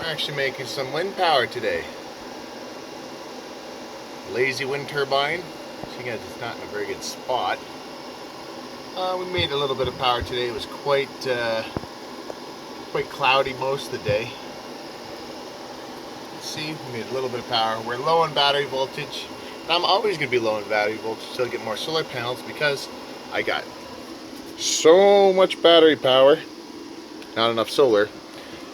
We're actually making some wind power today. Lazy wind turbine. Seeing as it's not in a very good spot. We made a little bit of power today. It was quite cloudy most of the day. See, we made a little bit of power. We're low on battery voltage. And I'm always going to be low on battery voltage until I get more solar panels because I got so much battery power, not enough solar.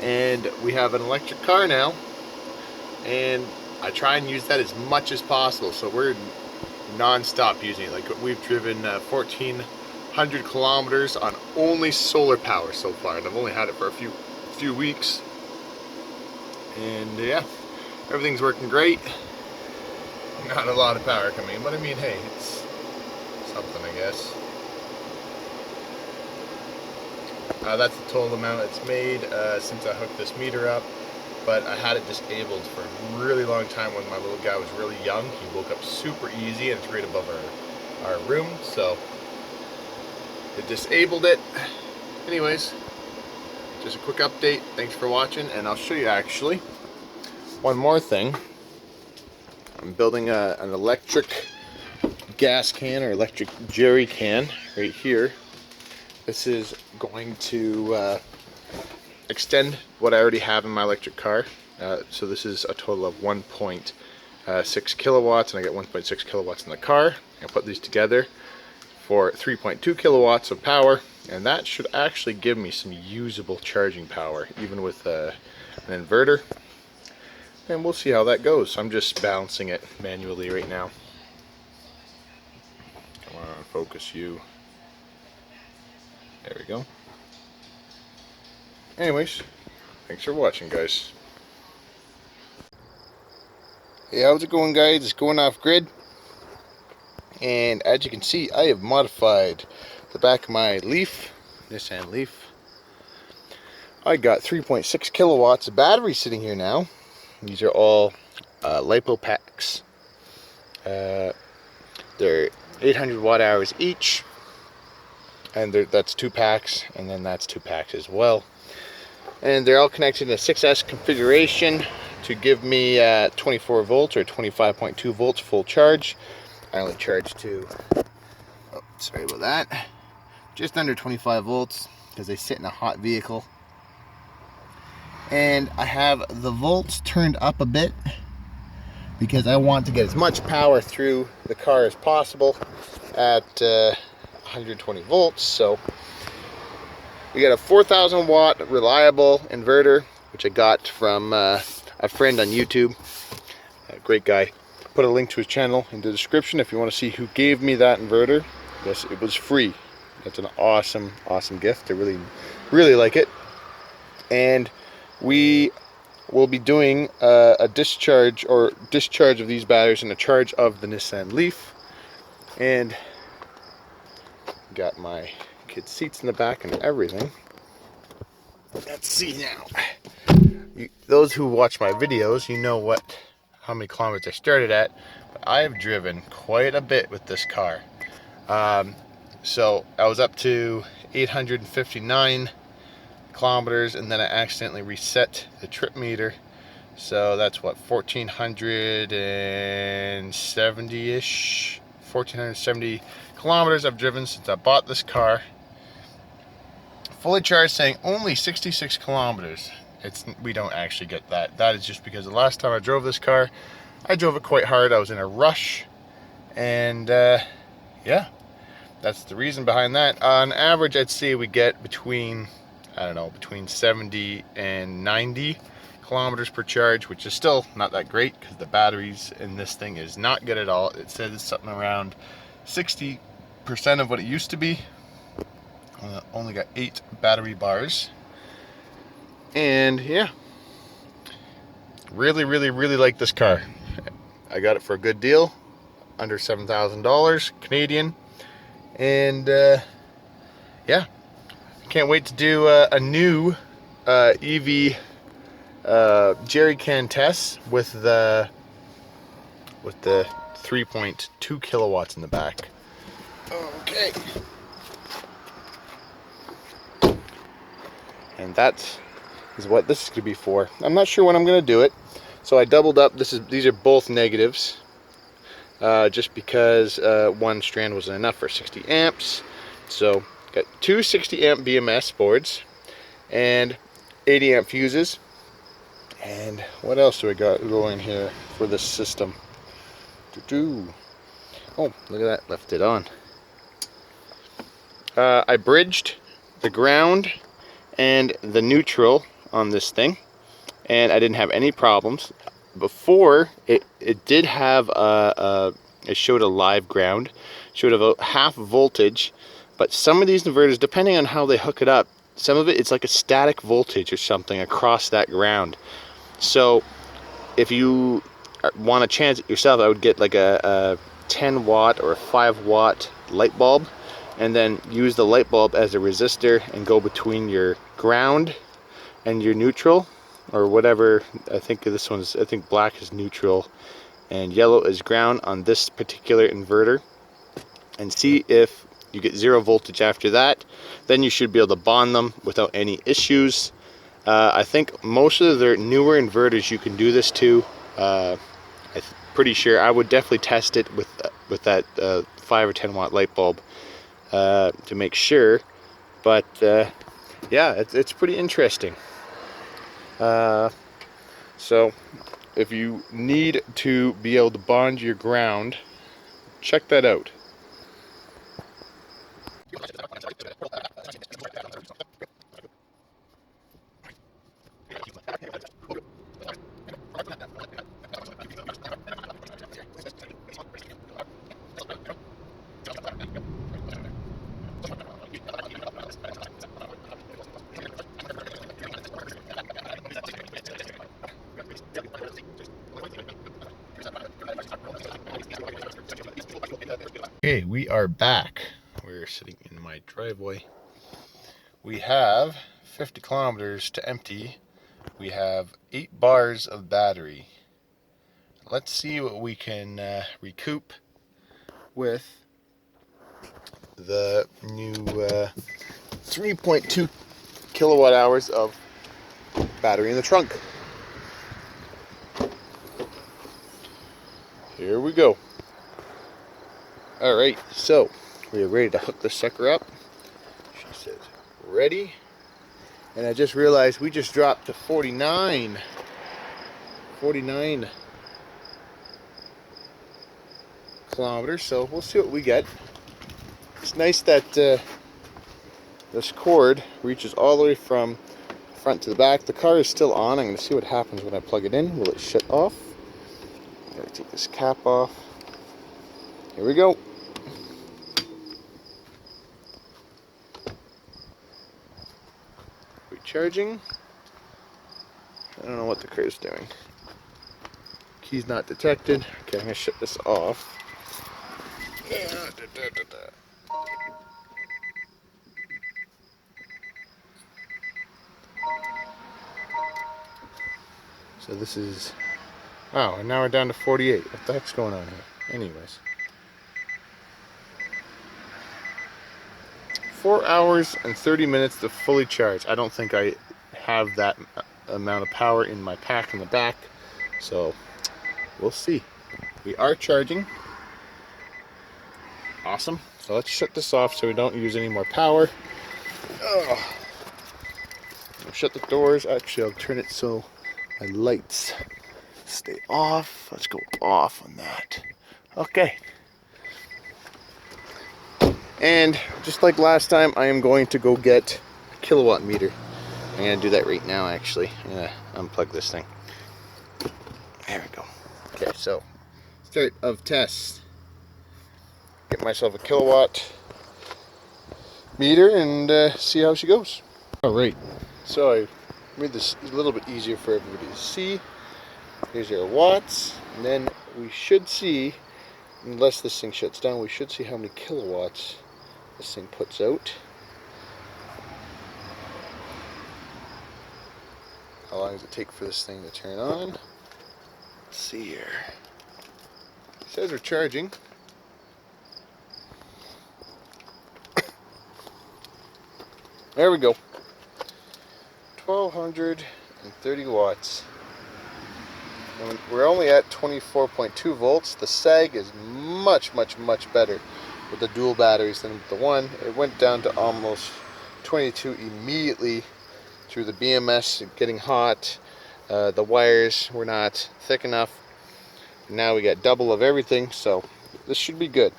And we have an electric car now, and I try and use that as much as possible. So we're non-stop using it. Like, we've driven 1,400 kilometers on only solar power so far, and I've only had it for a few weeks. And yeah, everything's working great. Not a lot of power coming in, but I mean, hey, it's something, I guess. That's the total amount it's made since I hooked this meter up, but I had it disabled for a really long time when my little guy was really young. He woke up super easy, and it's right above our room, so it disabled it. Anyways, just a quick update. Thanks for watching, and I'll show you actually one more thing. I'm building an electric gas can or electric jerry can right here. This is going to extend what I already have in my electric car. So this is a total of 1.6 kilowatts, and I get 1.6 kilowatts in the car. I put these together for 3.2 kilowatts of power, and that should actually give me some usable charging power, even with an inverter. And we'll see how that goes. I'm just balancing it manually right now. Come on, focus you. There we go. Anyways, thanks for watching, guys. Hey, how's it going, guys? It's going off grid. And as you can see, I have modified the back of my Leaf, Nissan Leaf. I got 3.6 kilowatts of battery sitting here now. These are all LiPo packs. They're 800 watt hours each. And that's 2 packs, and then that's 2 packs as well. And they're all connected in a 6S configuration to give me 24 volts or 25.2 volts full charge. I only charge to, oh, sorry about that, just under 25 volts because they sit in a hot vehicle. And I have the volts turned up a bit because I want to get as much power through the car as possible at 120 volts. So we got a 4,000 watt reliable inverter, which I got from a friend on YouTube, a great guy. Put a link to his channel in the description if you want to see who gave me that inverter. Yes, it was free. That's an awesome gift. I really like it. And we will be doing a discharge of these batteries and a charge of the Nissan Leaf. And got my kids' seats in the back and everything. Let's see now. Those who watch my videos, you know how many kilometers I started at. But I have driven quite a bit with this car. So I was up to 859 kilometers, and then I accidentally reset the trip meter. So that's what, 1,470-ish, 1,470 kilometers I've driven since I bought this car. Fully charged, saying only 66 kilometers. We don't actually get that. That is just because the last time I drove this car, I drove it quite hard. I was in a rush, and yeah, that's the reason behind that. On average, I'd say we get between 70 and 90 kilometers per charge, which is still not that great because the batteries in this thing is not good at all. It says it's something around 60% of what it used to be. Only got 8 battery bars. And yeah, really like this car. I got it for a good deal, under $7,000 Canadian. And yeah, can't wait to do a new EV jerry can test with the 3.2 kilowatts in the back. Okay. And that's is what this is going to be for. I'm not sure when I'm going to do it, so I doubled up. These are both negatives, just because one strand wasn't enough for 60 amps. So got two 60 amp BMS boards and 80 amp fuses. And what else do we got going here for this system? Oh, look at that, left it on. I bridged the ground and the neutral on this thing, and I didn't have any problems. Before, it did have it showed a live ground, showed about half voltage, but some of these inverters, depending on how they hook it up, some of it's like a static voltage or something across that ground. So if you want to chance it yourself, I would get like a 10 watt or a 5 watt light bulb, and then use the light bulb as a resistor and go between your ground and your neutral, or whatever. I think black is neutral and yellow is ground on this particular inverter, and see if you get 0 voltage after that. Then you should be able to bond them without any issues. I think most of their newer inverters you can do this to. I'm pretty sure. I would definitely test it with that 5 or 10 watt light bulb to make sure. But yeah, it's pretty interesting. So if you need to be able to bond your ground, check that out. Okay, we are back. We're sitting in my driveway. We have 50 kilometers to empty. We have 8 bars of battery. Let's see what we can recoup with the new 3.2 kilowatt hours of battery in the trunk. Here we go. Alright, so we are ready to hook this sucker up. She says ready. And I just realized we just dropped to 49 kilometers, so we'll see what we get. It's nice that this cord reaches all the way from front to the back. The car is still on. I'm going to see what happens when I plug it in. Will it shut off? Gotta take this cap off. Here we go. Recharging. I don't know what the car's doing. Key's not detected. Okay, I'm going to shut this off. So this is... Wow, and now we're down to 48. What the heck's going on here? Anyways. 4 hours and 30 minutes to fully charge. I don't think I have that amount of power in my pack in the back. So, we'll see. We are charging. Awesome. So let's shut this off so we don't use any more power. I'll shut the doors. Actually, I'll turn it so my lights stay off. Let's go off on that. Okay. And just like last time, I am going to go get a kilowatt meter. I'm going to do that right now, actually. I'm going to unplug this thing. There we go. Okay, so start of test. Get myself a kilowatt meter and see how she goes. Alright, so I made this a little bit easier for everybody to see. Here's your watts, and then we should see, unless this thing shuts down, we should see how many kilowatts this thing puts out. How long does it take for this thing to turn on? Let's see here. It says we're charging. There we go. 1230 watts. And we're only at 24.2 volts. The sag is much better with the dual batteries than with the one. It went down to almost 22 immediately through the BMS getting hot. The wires were not thick enough. Now we got double of everything, so this should be good.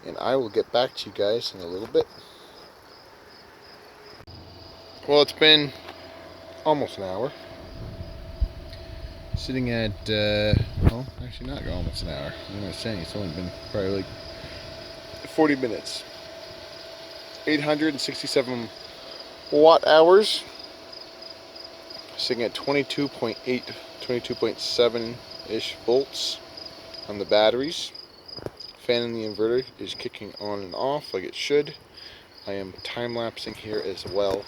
And I will get back to you guys in a little bit. Well, it's been almost an hour. Sitting at, well, actually not almost an hour. I'm not saying it's only been probably like 40 minutes. 867 watt hours. Sitting at 22.8, 22.7-ish volts on the batteries. Fan in the inverter is kicking on and off like it should. I am time-lapsing here as well.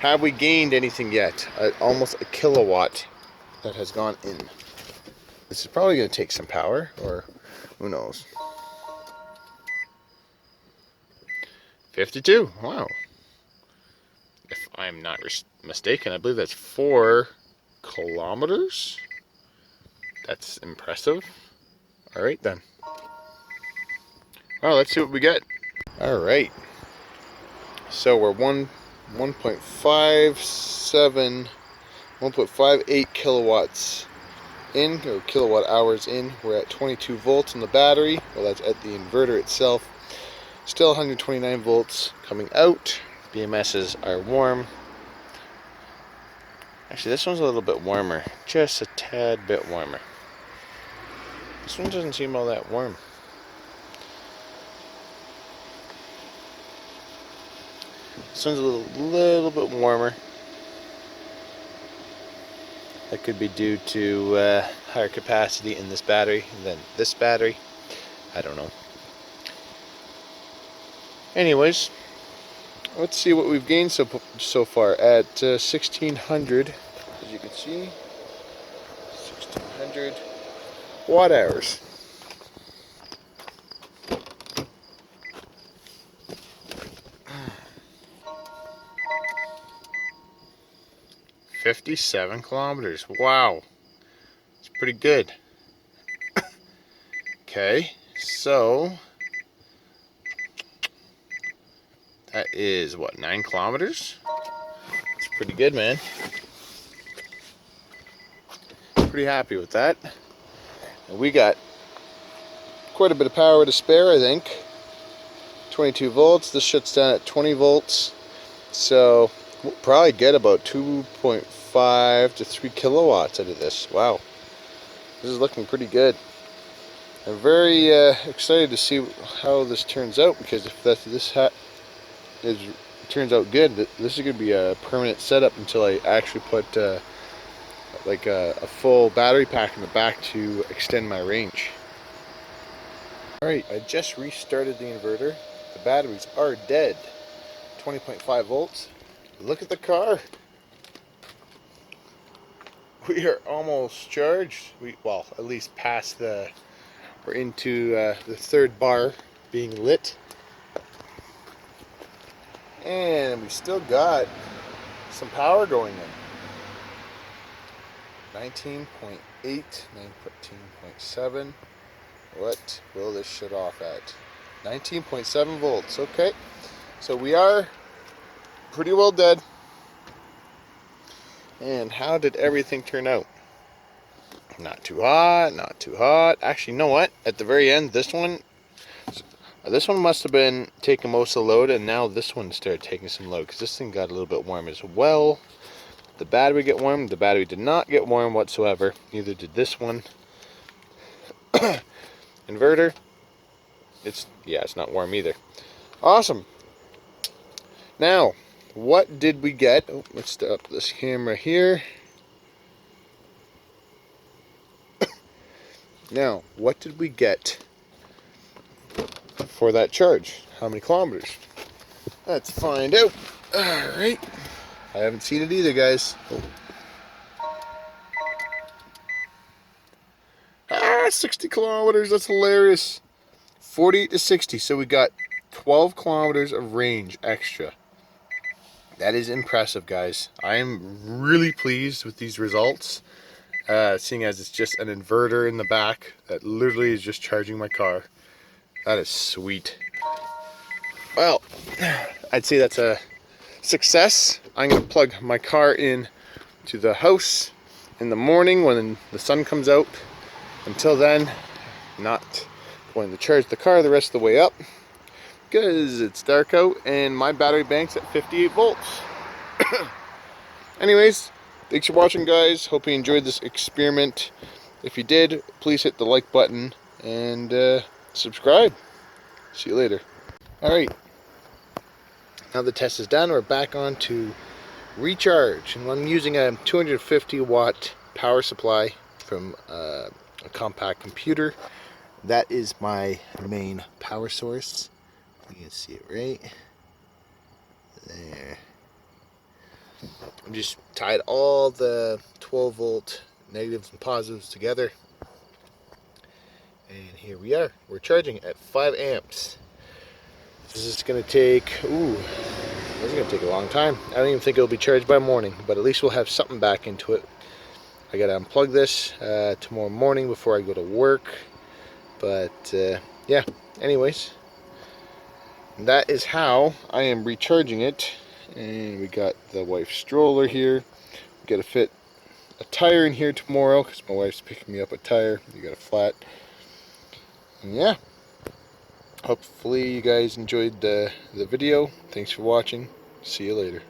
Have we gained anything yet? Almost a kilowatt that has gone in. This is probably going to take some power, or who knows. 52. Wow. If I'm not mistaken, I believe that's 4 kilometers. That's impressive. All right then. Well, let's see what we get. All right. So we're 1.58 kilowatts in, or kilowatt hours in. We're at 22 volts in the battery. Well, that's at the inverter itself. Still 129 volts coming out. BMSs are warm. Actually, this one's a little bit warmer. Just a tad bit warmer. This one doesn't seem all that warm. This one's a little bit warmer. That could be due to higher capacity in this battery than this battery. I don't know. Anyways, let's see what we've gained so far at 1600. As you can see, 1600 watt hours. $57 kilometers. Wow, it's pretty good. Okay, so that is what, 9 kilometers? It's pretty good, man. Pretty happy with that. And we got quite a bit of power to spare, I think. 22 volts. This shuts down at 20 volts. So we'll probably get about 2.5 to 3 kilowatts out of this. Wow. This is looking pretty good. I'm very excited to see how this turns out, because if turns out good, this is going to be a permanent setup until I actually put like a full battery pack in the back to extend my range. Alright, I just restarted the inverter. The batteries are dead. 20.5 volts. Look at the car. We are almost charged. Well, at least past we're into the third bar being lit. And we still got some power going in. 19.8, 19.7. What will this shut off at? 19.7 volts. Okay, so we are pretty well dead. And how did everything turn out? Not too hot, not too hot. Actually, you know what? At the very end, this one must have been taking most of the load, and now this one started taking some load, because this thing got a little bit warm as well. The battery get warm. The battery did not get warm whatsoever. Neither did this one. Inverter. It's not warm either. Awesome. Now, what did we get? Oh, let's stop this camera here. Now, what did we get for that charge? How many kilometers? Let's find out. Alright. I haven't seen it either, guys. Oh. 60 kilometers. That's hilarious. 48 to 60. So we got 12 kilometers of range extra. That is impressive, guys. I am really pleased with these results, seeing as it's just an inverter in the back that literally is just charging my car. That is sweet. Well, I'd say that's a success. I'm going to plug my car in to the house in the morning when the sun comes out. Until then, not going to charge the car the rest of the way up because it's dark out and my battery bank's at 58 volts. Anyways, thanks for watching, guys. Hope you enjoyed this experiment. If you did, please hit the like button and subscribe. See you later. Alright, now the test is done. We're back on to recharge, and I'm using a 250 watt power supply from a compact computer. That is my main power source. You can see it right there. I just tied all the 12 volt negatives and positives together, and here we are. We're charging at 5 amps. This is going to take, this is going to take a long time. I don't even think it'll be charged by morning, but at least we'll have something back into it. I got to unplug this tomorrow morning before I go to work. But yeah, anyways, that is how I am recharging it. And we got the wife's stroller here. We got to fit a tire in here tomorrow because my wife's picking me up a tire. You got a flat. And yeah, hopefully you guys enjoyed the video. Thanks for watching. See you later.